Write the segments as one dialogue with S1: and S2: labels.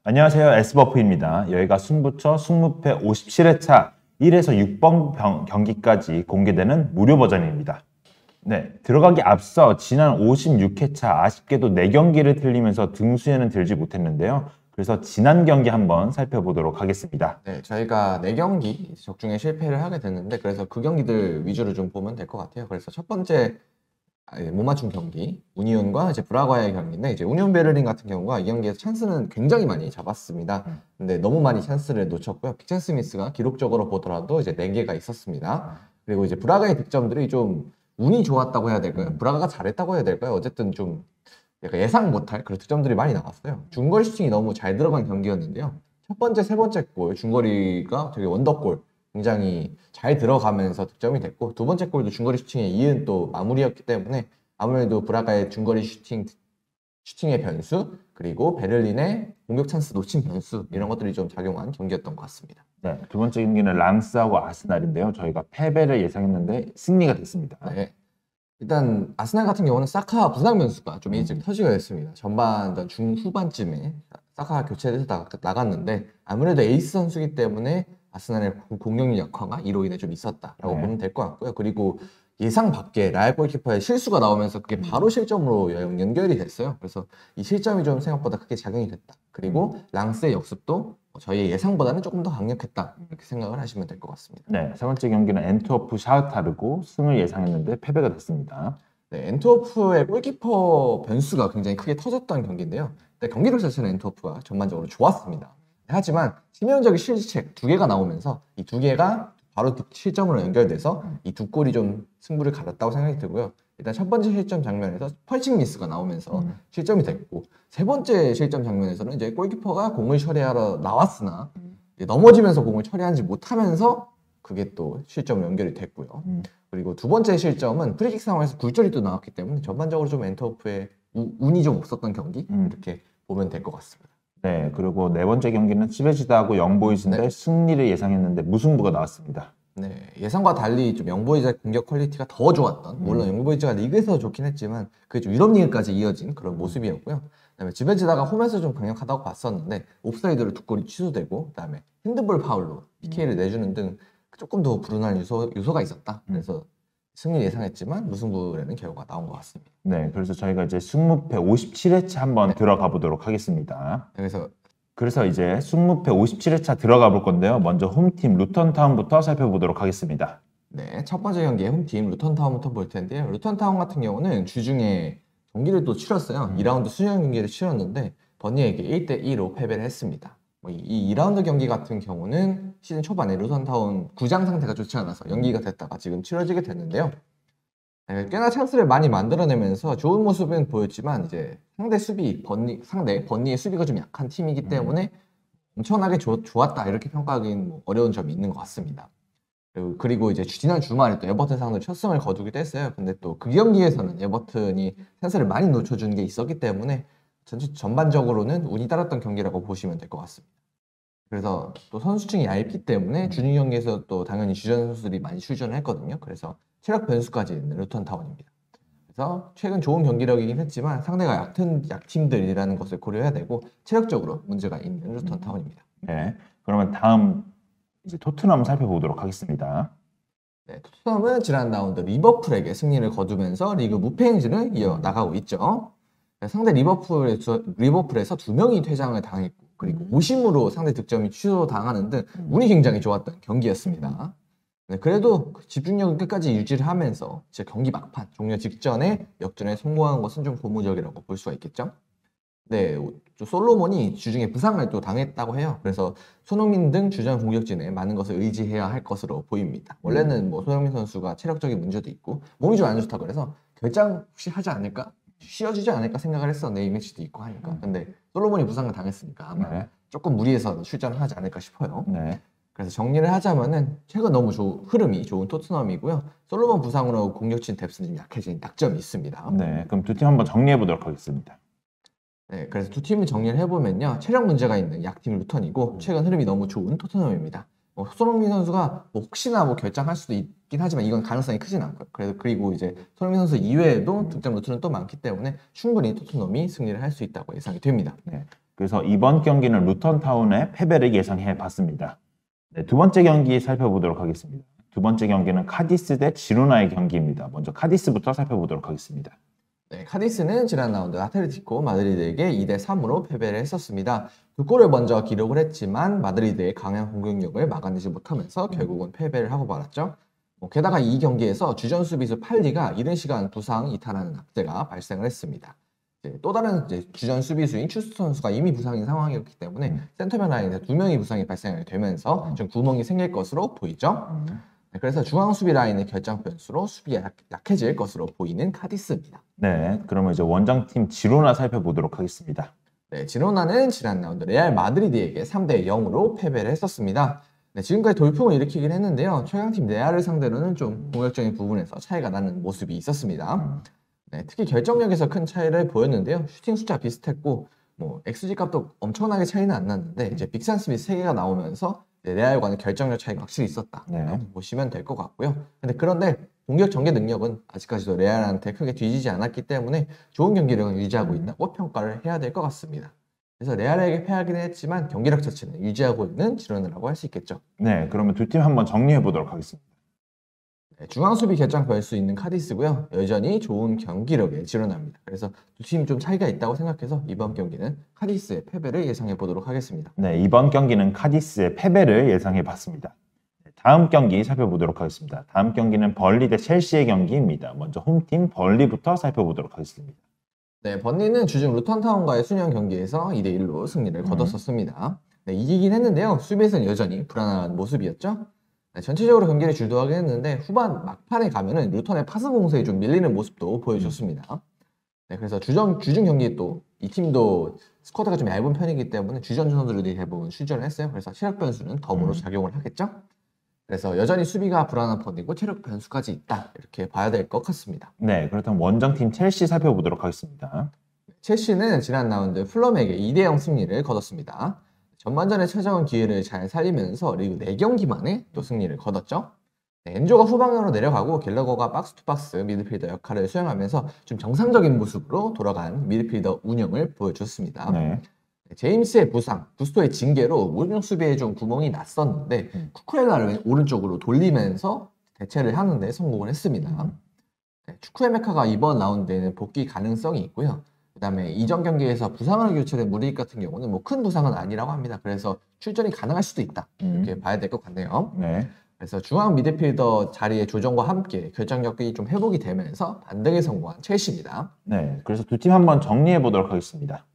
S1: 안녕하세요. S버프입니다. 여기가 승부처 승무패 57회차 1에서 6번 경기까지 공개되는 무료 버전입니다. 네, 들어가기 앞서 지난 56회차 아쉽게도 4경기를 틀리면서 등수에는 들지 못했는데요. 그래서 지난 경기 한번 살펴보도록 하겠습니다.
S2: 네, 저희가 4경기 적중에 실패를 하게 됐는데 그래서 그 경기들 위주로 좀 보면 될 것 같아요. 그래서 첫 번째 못 맞춘 경기, 우니온과 이제 브라과의 경기인데 이제 우니온 베를린 같은 경우가 이 경기에서 찬스는 굉장히 많이 잡았습니다. 근데 너무 많이 찬스를 놓쳤고요. 픽찬 스미스가 기록적으로 보더라도 이제 4개가 있었습니다. 그리고 이제 브라가의 득점들이 좀 운이 좋았다고 해야 될까요? 브라가가 잘했다고 해야 될까요? 어쨌든 좀 약간 예상 못할 그런 득점들이 많이 나왔어요. 중거리 슈팅이 너무 잘 들어간 경기였는데요. 첫 번째, 세 번째 골 중거리가 되게 원더골 굉장히 잘 들어가면서 득점이 됐고 두 번째 골도 중거리 슈팅에 이은 또 마무리였기 때문에 아무래도 브라가의 중거리 슈팅의 변수 그리고 베를린의 공격 찬스 놓친 변수 이런 것들이 좀 작용한 경기였던 것 같습니다.
S1: 네, 두 번째 경기는 랑스하고 아스날인데요. 저희가 패배를 예상했는데 승리가 됐습니다.
S2: 네. 일단 아스날 같은 경우는 사카 부상 변수가 좀 일찍 터지게 됐습니다. 전반 중후반쯤에 사카가 교체돼서 나갔는데 아무래도 에이스 선수이기 때문에 아스날의 공격력 약화가 이로 인해 좀 있었다라고 보면 될 것 같고요. 그리고 예상 밖에 라엘 골키퍼의 실수가 나오면서 그게 바로 실점으로 연결이 됐어요. 그래서 이 실점이 좀 생각보다 크게 작용이 됐다. 그리고 랑스의 역습도 저희의 예상보다는 조금 더 강력했다. 이렇게 생각을 하시면 될 것 같습니다.
S1: 네, 세 번째 경기는 엔트워프 샤흐타르고 승을 예상했는데 패배가 됐습니다.
S2: 네, 엔트워프의 골키퍼 변수가 굉장히 크게 터졌던 경기인데요. 경기력 자체는 엔트워프가 전반적으로 좋았습니다. 하지만 치명적인 실책 2개가 나오면서 이 2개가 바로 실점으로 연결돼서 이 2골이 좀 승부를 가렸다고 생각이 들고요. 일단 첫 번째 실점 장면에서 펄칭 미스가 나오면서 실점이 됐고 세 번째 실점 장면에서는 이제 골키퍼가 공을 처리하러 나왔으나 넘어지면서 공을 처리하지 못하면서 그게 또 실점으로 연결이 됐고요. 그리고 두 번째 실점은 프리킥 상황에서 굴절이 또 나왔기 때문에 전반적으로 좀 엔트워프의 운이 좀 없었던 경기 이렇게 보면 될 것 같습니다.
S1: 네, 그리고 네 번째 경기는 시베지다하고 영보이즈인데
S2: 네.
S1: 승리를 예상했는데 무승부가 나왔습니다.
S2: 네, 예상과 달리 좀 영보이즈의 공격 퀄리티가 더 좋았던 물론 영보이즈가 리그에서 좋긴 했지만 그게 좀 유럽 리그까지 이어진 그런 모습이었고요. 그다음에 지베지다가 홈에서 좀 강력하다고 봤었는데 옵사이드로 2골이 취소되고 그다음에 핸드볼 파울로 PK를 내주는 등 조금 더 불운한 요소가 있었다. 그래서 승리 예상했지만 무승부라는 결과가 나온 것 같습니다.
S1: 네, 그래서 저희가 이제 승무패 57회차 한번 들어가 보도록 하겠습니다. 그래서 이제 승무패 57회차 들어가 볼 건데요. 먼저 홈팀 루턴타운부터 살펴보도록 하겠습니다.
S2: 네, 첫 번째 경기에 홈팀 루턴타운부터 볼 텐데요. 루턴타운 같은 경우는 주중에 경기를 또 치렀어요. 2라운드 수년 경기를 치렀는데 버니에게 1대2로 패배를 했습니다. 이 2라운드 경기 같은 경우는 시즌 초반에 루턴타운 구장 상태가 좋지 않아서 연기가 됐다가 지금 치러지게 됐는데요. 네, 꽤나 찬스를 많이 만들어내면서 좋은 모습은 보였지만 이제 상대 버니의 수비가 좀 약한 팀이기 때문에 엄청나게 좋았다 이렇게 평가하기는 어려운 점이 있는 것 같습니다. 그리고 이제 지난 주말에 또 에버튼 상대로 첫 승을 거두기도 했어요. 근데 또 그 경기에서는 에버튼이 찬스를 많이 놓쳐준 게 있었기 때문에 전반적으로는 운이 따랐던 경기라고 보시면 될 것 같습니다. 그래서 또 선수층이 얇기 때문에 준우 경기에서 또 당연히 주전 선수들이 많이 출전을 했거든요. 그래서 체력 변수까지 있는 루턴타운입니다. 그래서 최근 좋은 경기력이긴 했지만 상대가 약팀들이라는 것을 고려해야 되고 체력적으로 문제가 있는 루턴타운입니다.
S1: 네, 그러면 다음 이제 토트넘 살펴보도록 하겠습니다.
S2: 네, 토트넘은 지난 라운드 리버풀에게 승리를 거두면서 리그 무패 행진을 이어나가고 있죠. 상대 리버풀에서 2명이 퇴장을 당했고 그리고 오심으로 상대 득점이 취소당하는 등 운이 굉장히 좋았던 경기였습니다. 네, 그래도 집중력을 끝까지 유지를 하면서 이제 경기 막판 종료 직전에 역전에 성공한 것은 좀 고무적이라고 볼 수가 있겠죠. 네, 솔로몬이 주중에 부상을 또 당했다고 해요. 그래서 손흥민 등 주전 공격진에 많은 것을 의지해야 할 것으로 보입니다. 원래는 뭐 손흥민 선수가 체력적인 문제도 있고 몸이 좀 안 좋다고 그래서 결장 혹시 하지 않을까? 쉬어지지 않을까 생각을 했었는데 A매치도 있고 하니까. 근데 솔로몬이 부상을 당했으니까 아마 조금 무리해서 출전을 하지 않을까 싶어요.
S1: 네.
S2: 그래서 정리를 하자면은 최근 너무 흐름이 좋은 토트넘이고요. 솔로몬 부상으로 공격진 뎁스는 좀 약해진 약점이 있습니다.
S1: 네, 그럼 두 팀 한번 정리해 보도록 하겠습니다.
S2: 네, 그래서 두 팀을 정리를 해보면요. 체력 문제가 있는 약팀 루턴이고 최근 흐름이 너무 좋은 토트넘입니다. 손흥민 선수가 혹시나 결장할 수도 있긴 하지만 이건 가능성이 크진 않고요. 그리고 이제 손흥민 선수 이외에도 득점 루트는 또 많기 때문에 충분히 토트넘이 승리를 할 수 있다고 예상이 됩니다.
S1: 네. 그래서 이번 경기는 루턴타운의 패배를 예상해 봤습니다. 네, 두 번째 경기 살펴보도록 하겠습니다. 두 번째 경기는 카디스 대 지로나의 경기입니다. 먼저 카디스부터 살펴보도록 하겠습니다.
S2: 네, 카디스는 지난 라운드 아틀레티코 마드리드에게 2대 3으로 패배를 했었습니다. 두 골을 먼저 기록을 했지만 마드리드의 강한 공격력을 막아내지 못하면서 결국은 패배를 하고 말았죠. 게다가 이 경기에서 주전 수비수 팔리가 이른 시간 부상 이탈하는 악재가 발생을 했습니다. 또 다른 주전 수비수인 추스 선수가 이미 부상인 상황이었기 때문에 센터변 라인에 두 명이 부상이 발생하게 되면서 좀 구멍이 생길 것으로 보이죠. 네, 그래서 중앙 수비 라인의 결정 변수로 수비가 약해질 것으로 보이는 카디스입니다.
S1: 네, 그러면 이제 원정팀 지로나 살펴보도록 하겠습니다.
S2: 네, 지로나는 지난 라운드 레알 마드리드에게 3대 0으로 패배를 했었습니다. 네, 지금까지 돌풍을 일으키긴 했는데요. 최강팀 레알을 상대로는 좀 공격적인 부분에서 차이가 나는 모습이 있었습니다. 네, 특히 결정력에서 큰 차이를 보였는데요. 슈팅 숫자 비슷했고 XG 값도 엄청나게 차이는 안 났는데 이제 빅산 스미스 3개가 나오면서 레알과는 결정력 차이가 확실히 있었다.
S1: 네.
S2: 보시면 될 것 같고요. 그런데 공격 전개 능력은 아직까지도 레알한테 크게 뒤지지 않았기 때문에 좋은 경기력을 유지하고 있다고 평가를 해야 될 것 같습니다. 그래서 레알에게 패하기는 했지만 경기력 자체는 유지하고 있는 지로나라고 할 수 있겠죠.
S1: 네, 그러면 두 팀 한번 정리해 보도록 하겠습니다.
S2: 네, 중앙 수비 결정 별 수 있는 카디스고요. 여전히 좋은 경기력의 지로나입니다. 그래서 두 팀 좀 차이가 있다고 생각해서 이번 경기는 카디스의 패배를 예상해 보도록 하겠습니다.
S1: 네, 이번 경기는 카디스의 패배를 예상해 봤습니다. 다음 경기 살펴보도록 하겠습니다. 다음 경기는 벌리 대 첼시의 경기입니다. 먼저 홈팀 벌리부터 살펴보도록 하겠습니다.
S2: 네, 번리는 주중 루턴타운과의 순영 경기에서 2대 1로 승리를 거뒀었습니다. 네, 이기긴 했는데요. 수비에서는 여전히 불안한 모습이었죠. 네, 전체적으로 경기를 주도하긴 했는데 후반 막판에 가면은 루턴의 파스 공세에 좀 밀리는 모습도 보여줬습니다. 네, 그래서 주중 경기 또 이 팀도 스쿼드가 좀 얇은 편이기 때문에 주전 선수들이 대부분 출전을 했어요. 그래서 체력 변수는 덤으로 작용을 하겠죠. 그래서 여전히 수비가 불안한 편이고 체력 변수까지 있다. 이렇게 봐야 될 것 같습니다.
S1: 네, 그렇다면 원정팀 첼시 살펴보도록 하겠습니다.
S2: 첼시는 지난 라운드 풀럼에게 2대 0 승리를 거뒀습니다. 전반전에 찾아온 기회를 잘 살리면서 리그 4경기 만에 또 승리를 거뒀죠. 네, 엔조가 후방으로 내려가고 갤러거가 박스투박스 미드필더 역할을 수행하면서 좀 정상적인 모습으로 돌아간 미드필더 운영을 보여줬습니다.
S1: 네.
S2: 제임스의 부상, 구스토의 징계로 오른쪽 수비에 좀 구멍이 났었는데 쿠쿠레라를 오른쪽으로 돌리면서 대체를 하는데 성공을 했습니다. 네, 추크레메카가 이번 라운드에는 복귀 가능성이 있고요. 그 다음에 이전 경기에서 부상으로 교체된 무리익 같은 경우는 큰 부상은 아니라고 합니다. 그래서 출전이 가능할 수도 있다. 이렇게 봐야 될 것 같네요.
S1: 네.
S2: 그래서 중앙 미드필더 자리의 조정과 함께 결정력이 좀 회복이 되면서 반등에 성공한 첼시입니다.
S1: 네, 그래서 두 팀 한번 정리해 보도록 하겠습니다.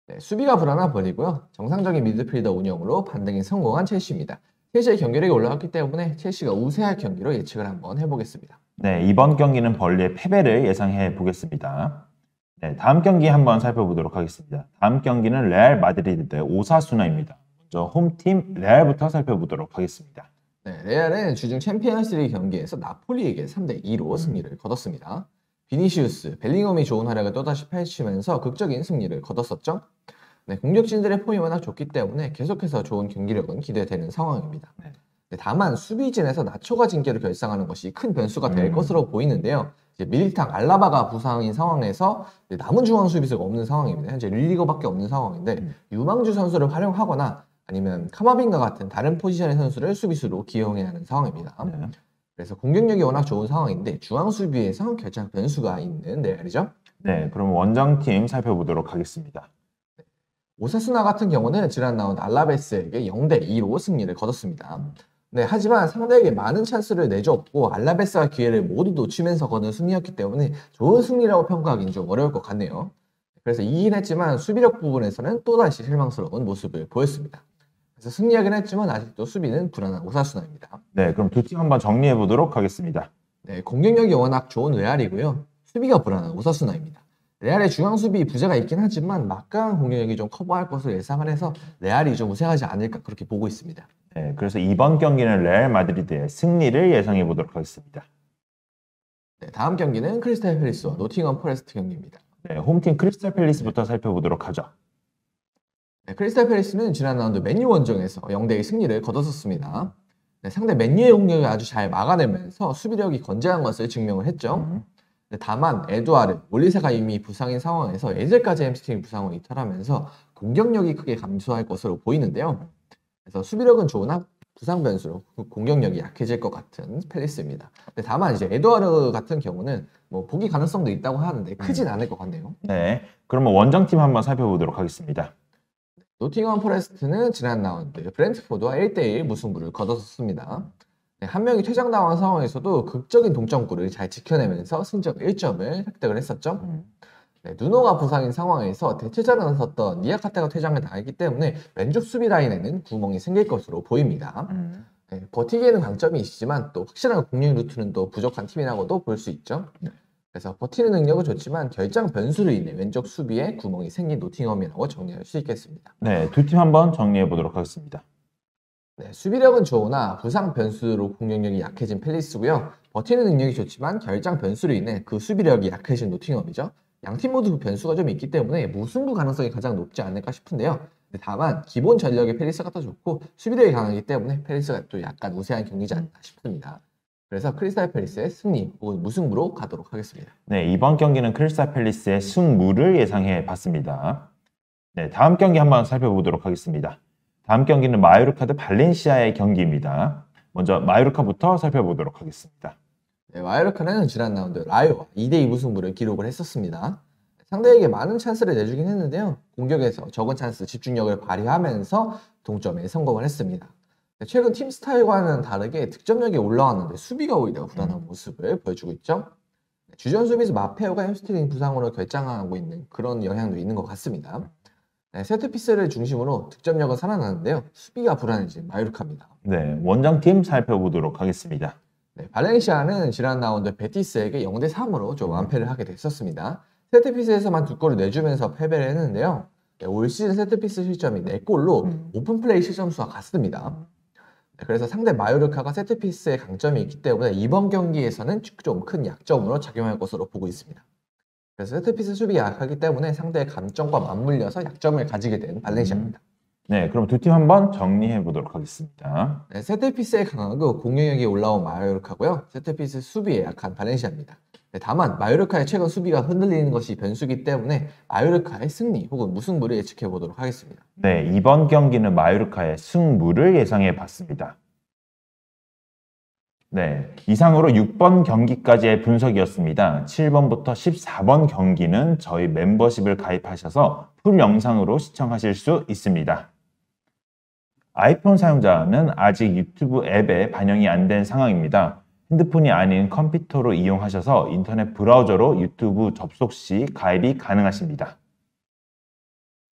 S2: 네, 수비가 불안한 벌이고요. 정상적인 미드필더 운영으로 반등에 성공한 첼시입니다. 첼시의 경기력이 올라갔기 때문에 첼시가 우세할 경기로 예측을 한번 해보겠습니다.
S1: 네, 이번 경기는 벌리의 패배를 예상해 보겠습니다. 네, 다음 경기 한번 살펴보도록 하겠습니다. 다음 경기는 레알 마드리드 대 오사수나입니다. 먼저 홈팀 레알부터 살펴보도록 하겠습니다.
S2: 네, 레알은 주중 챔피언스리그 경기에서 나폴리에게 3대 2로 승리를 거뒀습니다. 비니시우스, 벨링엄이 좋은 활약을 또다시 펼치면서 극적인 승리를 거뒀었죠. 네, 공격진들의 폼이 워낙 좋기 때문에 계속해서 좋은 경기력은 기대되는 상황입니다. 네, 다만 수비진에서 나초가 징계를 결상하는 것이 큰 변수가 될 것으로 보이는데요. 이제 밀리탕, 알라바가 부상인 상황에서 남은 중앙 수비수가 없는 상황입니다. 현재 릴리거밖에 없는 상황인데 유망주 선수를 활용하거나 아니면 카마빈가 같은 다른 포지션의 선수를 수비수로 기용해야 하는 상황입니다.
S1: 네.
S2: 그래서 공격력이 워낙 좋은 상황인데 중앙 수비에서 결정 변수가 있는 레알이죠.
S1: 네, 그럼 원정팀 살펴보도록 하겠습니다.
S2: 오사수나 같은 경우는 지난 라운드 알라베스에게 0대 2로 승리를 거뒀습니다. 네, 하지만 상대에게 많은 찬스를 내줬고 알라베스가 기회를 모두 놓치면서 거둔 승리였기 때문에 좋은 승리라고 평가하기는 좀 어려울 것 같네요. 그래서 이기긴 했지만 수비력 부분에서는 또다시 실망스러운 모습을 보였습니다. 그래서 승리하긴 했지만 아직도 수비는 불안한 오사수나입니다.
S1: 네, 그럼 두 팀 한번 정리해 보도록 하겠습니다.
S2: 네, 공격력이 워낙 좋은 레알이고요. 수비가 불안한 오사수나입니다. 레알의 중앙 수비 부재가 있긴 하지만 막강한 공격력이 좀 커버할 것으로 예상을 해서 레알이 좀 우세하지 않을까 그렇게 보고 있습니다.
S1: 네, 그래서 이번 경기는 레알 마드리드의 승리를 예상해 보도록 하겠습니다.
S2: 네, 다음 경기는 크리스탈 팰리스와 노팅엄 포레스트 경기입니다.
S1: 네, 홈팀 크리스탈 팰리스부터 살펴보도록 하죠.
S2: 네, 크리스탈 팰리스는 지난 라운드 맨유 원정에서 0대2 승리를 거뒀었습니다. 네, 상대 맨유의 공격을 아주 잘 막아내면서 수비력이 건재한 것을 증명을 했죠. 다만 에두아르, 올리세가 이미 부상인 상황에서 에젤까지 햄스트링 부상으로 이탈하면서 공격력이 크게 감소할 것으로 보이는데요. 그래서 수비력은 좋으나 부상 변수로 공격력이 약해질 것 같은 팰리스입니다. 근데 다만 이제 에두아르 같은 경우는 뭐 복귀 가능성도 있다고 하는데 크진 않을 것 같네요.
S1: 네, 그러면 원정팀 한번 살펴보도록 하겠습니다.
S2: 노팅엄 포레스트는 지난 라운드 브렌트포드와 1대1 무승부를 거뒀습니다. 네, 한 명이 퇴장당한 상황에서도 극적인 동점골을 잘 지켜내면서 승점 1점을 획득을 했었죠. 네, 누노가 부상인 상황에서 대체자로 나섰던 니아카테가 퇴장을 당했기 때문에 왼쪽 수비 라인에는 구멍이 생길 것으로 보입니다. 네, 버티기에는 강점이 있지만 또 확실한 공격 루트는 또 부족한 팀이라고도 볼 수 있죠. 그래서 버티는 능력은 좋지만 결장 변수로 인해 왼쪽 수비에 구멍이 생긴 노팅엄이라고 정리할 수 있겠습니다.
S1: 네, 두 팀 한번 정리해 보도록 하겠습니다.
S2: 네, 수비력은 좋으나 부상 변수로 공격력이 약해진 팰리스고요. 버티는 능력이 좋지만 결장 변수로 인해 그 수비력이 약해진 노팅엄이죠. 양팀 모두 변수가 좀 있기 때문에 무승부 가능성이 가장 높지 않을까 싶은데요. 다만 기본 전력의 팰리스가 더 좋고 수비력이 강하기 때문에 팰리스가 또 약간 우세한 경기지 않나 싶습니다. 그래서 크리스탈 팰리스의 승리 혹은 무승부로 가도록 하겠습니다.
S1: 네, 이번 경기는 크리스탈 팰리스의 승무를 예상해 봤습니다. 네, 다음 경기 한번 살펴보도록 하겠습니다. 다음 경기는 마요르카 대 발렌시아의 경기입니다. 먼저 마요르카부터 살펴보도록 하겠습니다.
S2: 네, 마요르카는 지난 라운드 라요와 2대2 무승부를 기록을 했었습니다. 상대에게 많은 찬스를 내주긴 했는데요. 공격에서 적은 찬스 집중력을 발휘하면서 동점에 성공을 했습니다. 최근 팀 스타일과는 다르게 득점력이 올라왔는데 수비가 오히려 불안한 모습을 보여주고 있죠. 주전 수비수 마페오가 햄스트링 부상으로 결장하고 있는 그런 영향도 있는 것 같습니다. 네, 세트피스를 중심으로 득점력은 살아나는데요. 수비가 불안해진 마요르카입니다.
S1: 네, 원정팀 살펴보도록 하겠습니다.
S2: 네, 발렌시아는 지난 라운드 베티스에게 0대3으로 좀 완패를 하게 됐었습니다. 세트피스에서만 2골을 내주면서 패배를 했는데요. 네, 올 시즌 세트피스 실점이 4골로 오픈플레이 실점 수가 같습니다. 네, 그래서 상대 마요르카가 세트피스의 강점이 있기 때문에 이번 경기에서는 좀 큰 약점으로 작용할 것으로 보고 있습니다. 그래서 세트피스 수비가 약하기 때문에 상대의 강점과 맞물려서 약점을 가지게 된 발렌시아입니다.
S1: 네, 그럼 두 팀 한번 정리해 보도록 하겠습니다.
S2: 네, 세트피스에 강하고 공격력이 올라온 마요르카고요. 세트피스 수비에 약한 발렌시아입니다. 네, 다만 마요르카의 최근 수비가 흔들리는 것이 변수기 때문에 마요르카의 승리 혹은 무승부를 예측해 보도록 하겠습니다.
S1: 네, 이번 경기는 마요르카의 승무를 예상해 봤습니다. 네, 이상으로 6번 경기까지의 분석이었습니다. 7번부터 14번 경기는 저희 멤버십을 가입하셔서 풀 영상으로 시청하실 수 있습니다. 아이폰 사용자는 아직 유튜브 앱에 반영이 안 된 상황입니다. 핸드폰이 아닌 컴퓨터로 이용하셔서 인터넷 브라우저로 유튜브 접속 시 가입이 가능하십니다.